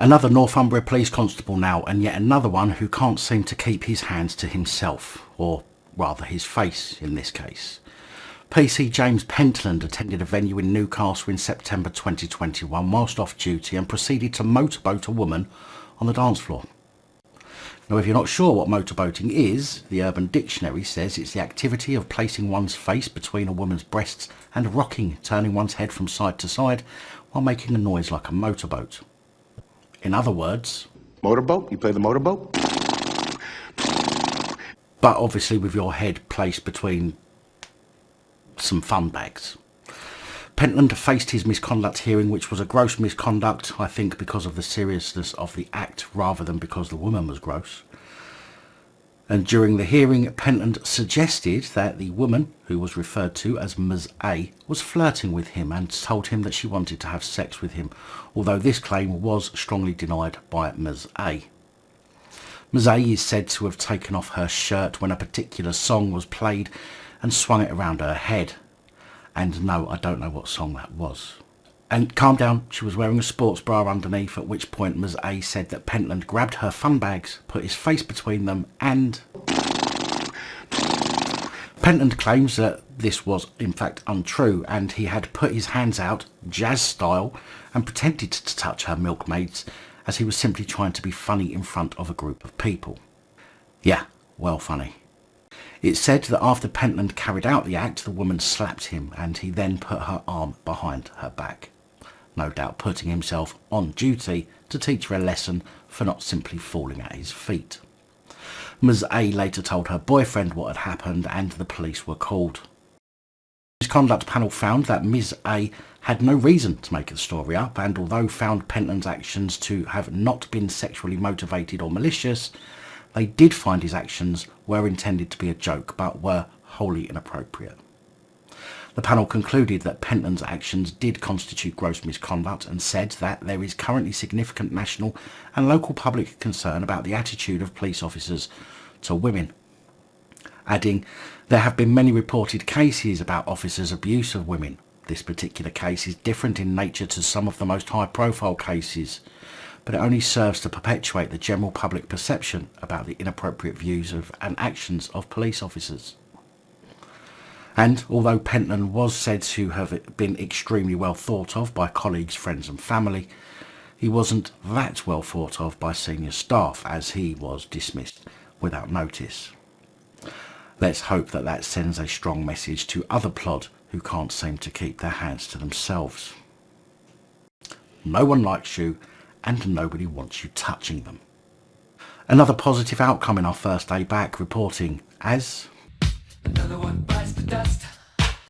Another Northumbria police constable now, and yet another one who can't seem to keep his hands to himself, or rather his face in this case. PC James Pentland attended a venue in Newcastle in September 2021 whilst off duty and proceeded to motorboat a woman on the dance floor. Now, if you're not sure what motorboating is, the Urban Dictionary says it's the activity of placing one's face between a woman's breasts and rocking, turning one's head from side to side while making a noise like a motorboat. In other words... Motorboat? You play the motorboat? But obviously with your head placed between some fun bags. Pentland faced his misconduct hearing, which was a gross misconduct, I think because of the seriousness of the act rather than because the woman was gross. And during the hearing, Pentland suggested that the woman, who was referred to as Ms. A, was flirting with him and told him that she wanted to have sex with him, although this claim was strongly denied by Ms. A. Ms. A is said to have taken off her shirt when a particular song was played and swung it around her head. And no, I don't know what song that was. And calm down, she was wearing a sports bra underneath, at which point Ms. A said that Pentland grabbed her fun bags, put his face between them and... Pentland claims that this was in fact untrue and he had put his hands out, jazz style, and pretended to touch her milkmaids as he was simply trying to be funny in front of a group of people. Yeah, well funny. It's said that after Pentland carried out the act, the woman slapped him and he then put her arm behind her back. No doubt putting himself on duty to teach her a lesson for not simply falling at his feet. Ms. A later told her boyfriend what had happened and the police were called. The misconduct panel found that Ms. A had no reason to make the story up, and although found Pentland's actions to have not been sexually motivated or malicious, they did find his actions were intended to be a joke but were wholly inappropriate. The panel concluded that Pentland's actions did constitute gross misconduct and said that there is currently significant national and local public concern about the attitude of police officers to women. Adding, there have been many reported cases about officers' abuse of women. This particular case is different in nature to some of the most high-profile cases, but it only serves to perpetuate the general public perception about the inappropriate views of and actions of police officers. And although Pentland was said to have been extremely well thought of by colleagues, friends and family, he wasn't that well thought of by senior staff, as he was dismissed without notice. Let's hope that that sends a strong message to other plod who can't seem to keep their hands to themselves. No one likes you and nobody wants you touching them. Another positive outcome in our first day back, reporting as... Another one bites the dust.